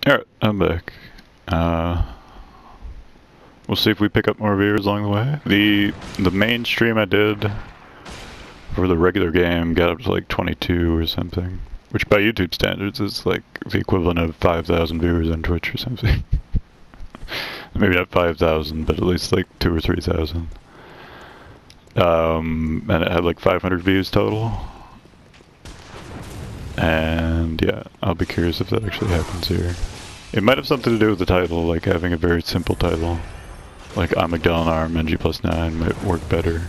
Alright, I'm back. We'll see if we pick up more viewers along the way. The main stream I did for the regular game got up to like 22 or something, which by YouTube standards is like the equivalent of 5,000 viewers on Twitch or something. Maybe not 5,000, but at least like 2 or 3,000. And it had like 500 views total. And yeah, I'll be curious if that actually happens here. It might have something to do with the title, like having a very simple title. Like Amygdalan ARM Ng+9 might work better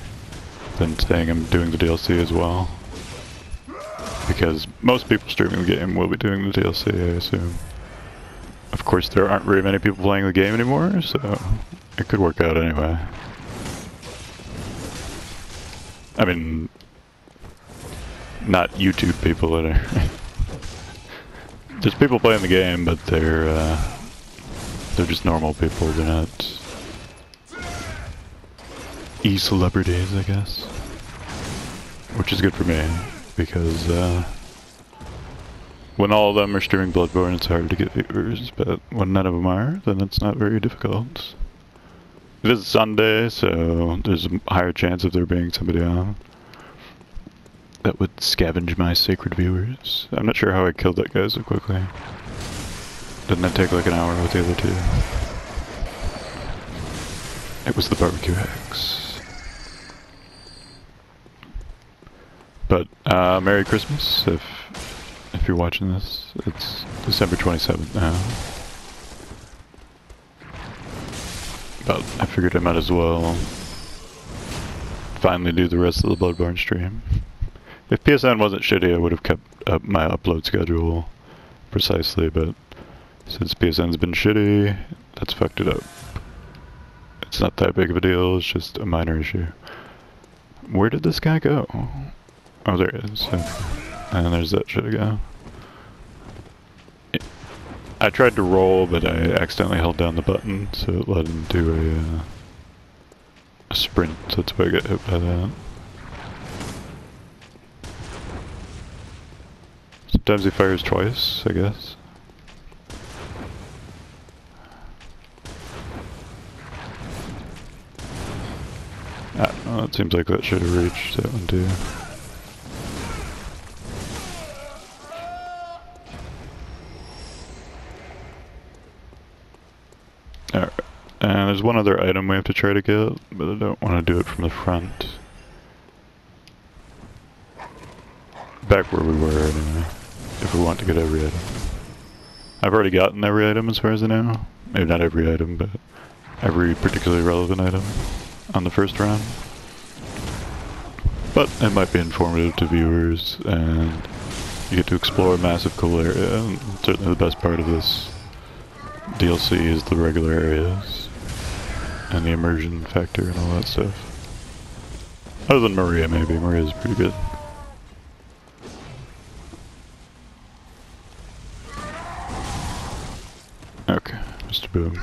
than saying I'm doing the DLC as well. Because most people streaming the game will be doing the DLC, I assume. Of course, there aren't very many people playing the game anymore, so it could work out anyway. I mean, not YouTube people that are... There's people playing the game, but they're just normal people. They're not e-celebrities, I guess. Which is good for me, because when all of them are streaming Bloodborne, it's hard to get viewers, but when none of them are, then it's not very difficult. It is Sunday, so there's a higher chance of there being somebody on that would scavenge my sacred viewers. I'm not sure how I killed that guy so quickly. Didn't that take like an hour with the other two? It was the barbecue axe. But Merry Christmas if you're watching this. It's December 27th now. But I figured I might as well finally do the rest of the Bloodborne stream. If PSN wasn't shitty, I would have kept up my upload schedule precisely, but since PSN's been shitty, that's fucked it up. It's not that big of a deal, it's just a minor issue. Where did this guy go? Oh, there he is. And there's that shit again. I tried to roll, but I accidentally held down the button, so it let him do a sprint. That's why I got hit by that. Sometimes he fires twice, I guess. I don't know, it seems like that should have reached that one too. Alright, and there's one other item we have to try to get, but I don't want to do it from the front. Back where we were anyway, if we want to get every item. I've already gotten every item as far as I know. Maybe not every item, but every particularly relevant item on the first round. But it might be informative to viewers, and you get to explore a massive cool area, and certainly the best part of this DLC is the regular areas, and the immersion factor and all that stuff. Other than Maria, maybe. Maria's pretty good. Okay, Mr. Boom.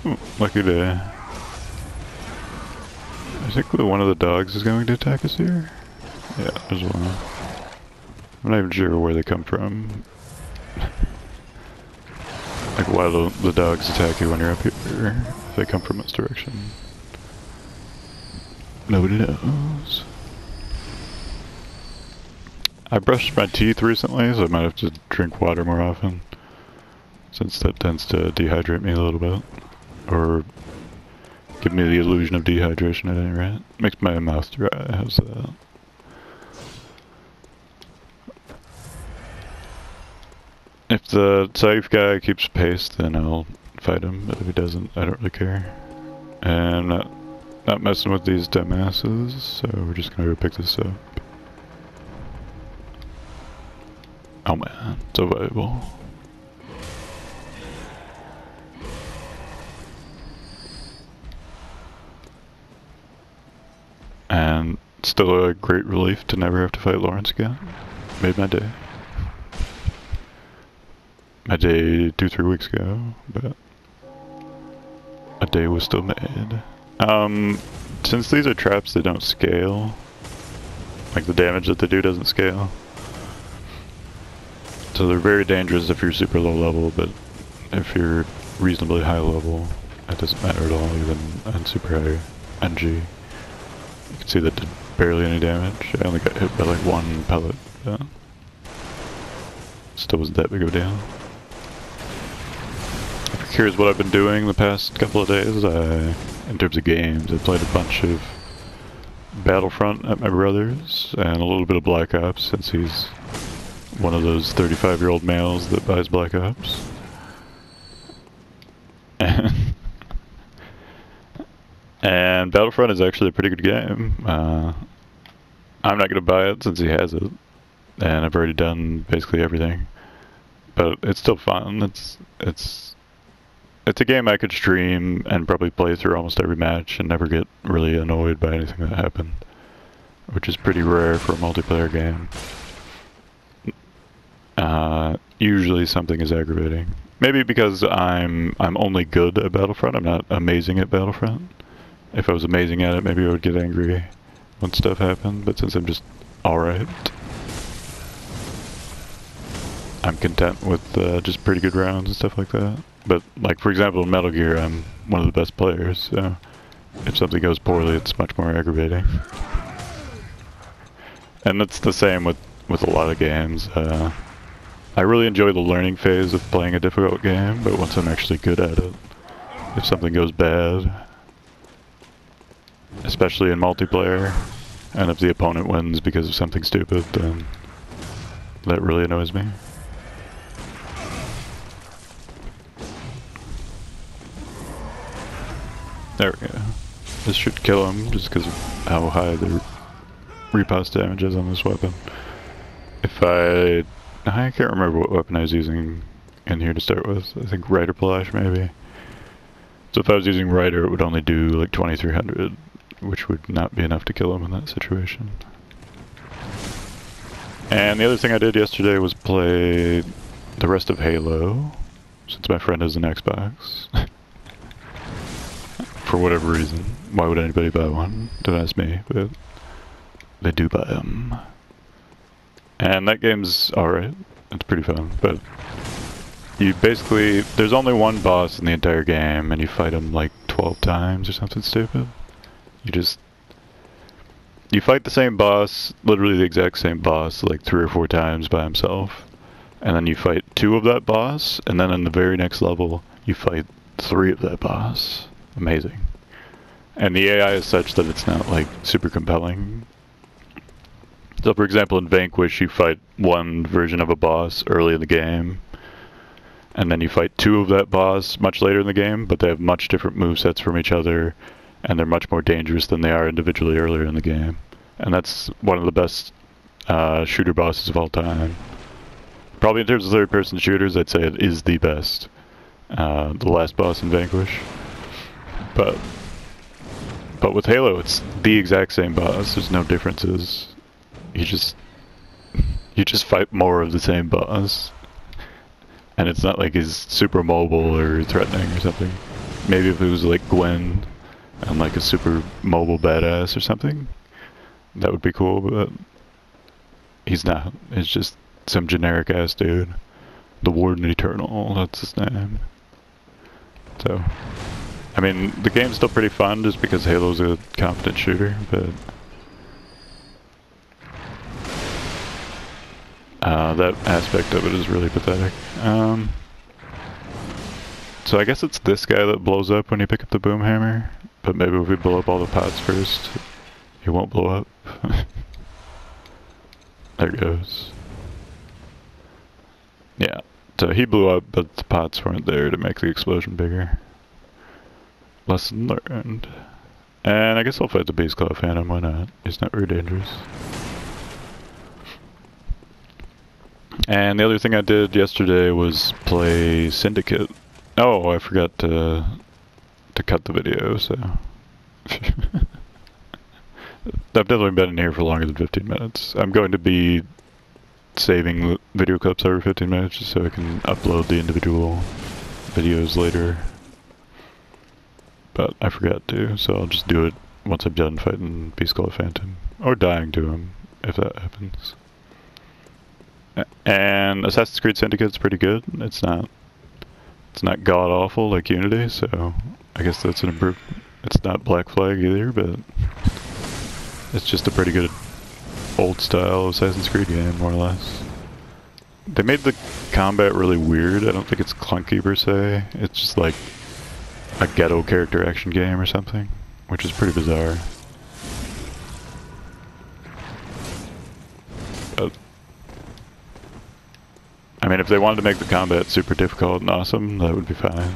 Ooh, lucky day. I think one of the dogs is going to attack us here. Yeah, there's one. I'm not even sure where they come from. Like why the dogs attack you when you're up here, if they come from this direction. Nobody knows. I brushed my teeth recently, so I might have to drink water more often, since that tends to dehydrate me a little bit. Or give me the illusion of dehydration at any rate. Makes my mouth dry, how's that? If the safe guy keeps pace, then I'll fight him, but if he doesn't, I don't really care. And I'm not messing with these dumbasses, so we're just gonna go pick this up. Oh man, so valuable. And still a great relief to never have to fight Lawrence again. Made my day. My day 2-3 weeks ago, but a day was still made. Since these are traps that don't scale, Like the damage that they do doesn't scale. So they're very dangerous if you're super low level, but if you're reasonably high level, it doesn't matter at all, even on super high Ng. You can see that did barely any damage. I only got hit by like one pellet, but still wasn't that big of a deal. Here's what I've been doing the past couple of days. In terms of games, I played a bunch of Battlefront at my brother's, and a little bit of Black Ops, since he's one of those 35-year-old males that buys Black Ops. And Battlefront is actually a pretty good game. I'm not going to buy it since he has it, and I've already done basically everything. But it's still fun. It's a game I could stream and probably play through almost every match and never get really annoyed by anything that happened, which is pretty rare for a multiplayer game. Usually something is aggravating. Maybe because I'm only good at Battlefront. I'm not amazing at Battlefront. If I was amazing at it, maybe I would get angry when stuff happened. But since I'm just alright, I'm content with just pretty good rounds and stuff like that. But like for example, in Metal Gear, I'm one of the best players. So if something goes poorly, it's much more aggravating. And it's the same with a lot of games. I really enjoy the learning phase of playing a difficult game, but once I'm actually good at it, if something goes bad, especially in multiplayer, and if the opponent wins because of something stupid, then that really annoys me. There we go. This should kill him just because of how high the repost damage is on this weapon. If I can't remember what weapon I was using in here to start with. I think Rider Palash maybe. So if I was using Rider, it would only do like 2300, which would not be enough to kill him in that situation. And the other thing I did yesterday was play the rest of Halo, since my friend has an Xbox. For whatever reason. Why would anybody buy one? Don't ask me, but they do buy them. And that game's alright. It's pretty fun, but you basically, there's only one boss in the entire game, and you fight him like 12 times or something stupid. You fight the same boss, literally the exact same boss, like 3 or 4 times by himself. And then you fight 2 of that boss, and then in the very next level, you fight 3 of that boss. Amazing. And the AI is such that it's not like super compelling. So for example, in Vanquish, you fight one version of a boss early in the game, and then you fight 2 of that boss much later in the game, but they have much different movesets from each other, and they're much more dangerous than they are individually earlier in the game. And that's one of the best shooter bosses of all time. Probably in terms of third-person shooters, I'd say it is the best. The last boss in Vanquish. But with Halo, it's the exact same boss. There's no differences. You just fight more of the same boss. And it's not like he's super mobile or threatening or something. Maybe if it was like Gwen and like a super mobile badass or something, that would be cool, but he's not. It's just some generic ass dude. The Warden Eternal, that's his name. So, I mean, the game's still pretty fun just because Halo's a competent shooter, but that aspect of it is really pathetic. So I guess it's this guy that blows up when you pick up the boom hammer, but maybe if we blow up all the pots first, he won't blow up. There goes. Yeah, so he blew up, but the pots weren't there to make the explosion bigger. Lesson learned. And I guess I'll fight the Beast Claw Phantom, why not? He's not very dangerous. And the other thing I did yesterday was play Syndicate. Oh, I forgot to cut the video, so... I've definitely been in here for longer than 15 minutes. I'm going to be saving video clips every 15 minutes just so I can upload the individual videos later. But I forgot to, so I'll just do it once I'm done fighting Beast Claw Phantom. Or dying to him. if that happens. And Assassin's Creed Syndicate's pretty good. It's not god awful like Unity, so I guess that's an improvement. It's not Black Flag either, but it's just a pretty good old style Assassin's Creed game, more or less. They made the combat really weird. I don't think it's clunky per se. It's just like a ghetto character action game or something, which is pretty bizarre. But I mean, if they wanted to make the combat super difficult and awesome, that would be fine.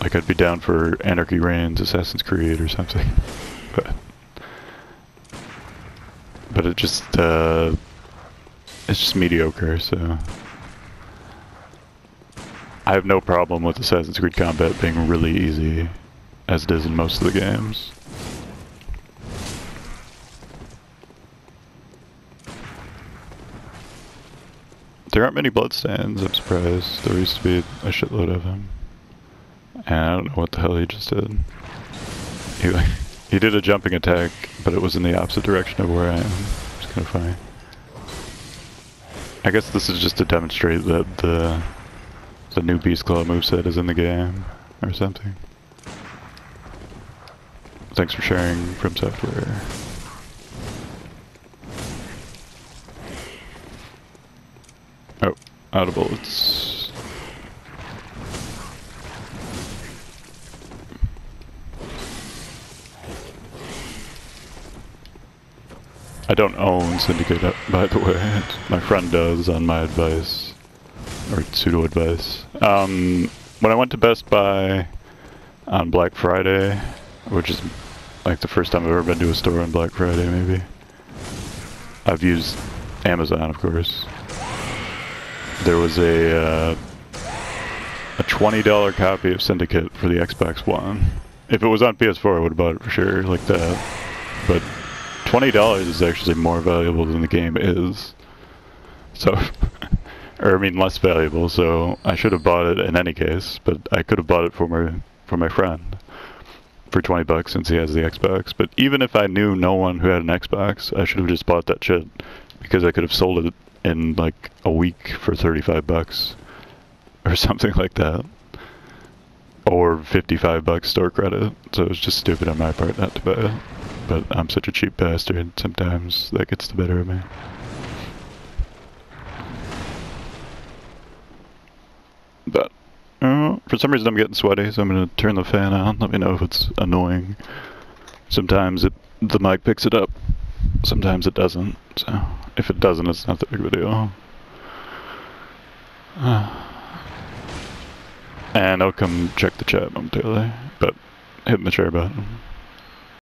Like, I'd be down for Anarchy Reigns, Assassin's Creed, or something. But it just, it's just mediocre, so... I have no problem with Assassin's Creed combat being really easy, as it is in most of the games. There aren't many bloodstains, I'm surprised. There used to be a shitload of them. And I don't know what the hell he just did. He did a jumping attack, but it was in the opposite direction of where I am. It's kind of funny. I guess this is just to demonstrate that the new Beast Claw moveset is in the game, or something. Thanks for sharing From Software. Oh, out of bullets. I don't own Syndicate, by the way. My friend does on my advice. Or pseudo advice. When I went to Best Buy on Black Friday, which is like the first time I've ever been to a store on Black Friday, maybe. I've used Amazon, of course. There was a $20 copy of Syndicate for the Xbox One. If it was on PS4, I would have bought it for sure, like that. But $20 is actually more valuable than the game is. So, or I mean less valuable, so I should have bought it in any case, but I could have bought it for my friend for 20 bucks since he has the Xbox. But even if I knew no one who had an Xbox, I should have just bought that shit, because I could have sold it in like a week for 35 bucks or something like that, or 55 bucks store credit. So it was just stupid on my part not to buy it, but I'm such a cheap bastard, sometimes that gets the better of me. But for some reason I'm getting sweaty, so I'm gonna turn the fan on. Let me know if it's annoying. Sometimes the mic picks it up, sometimes it doesn't, so if it doesn't, it's not that big of a deal. And I'll come check the chat momentarily, but hitting the share button.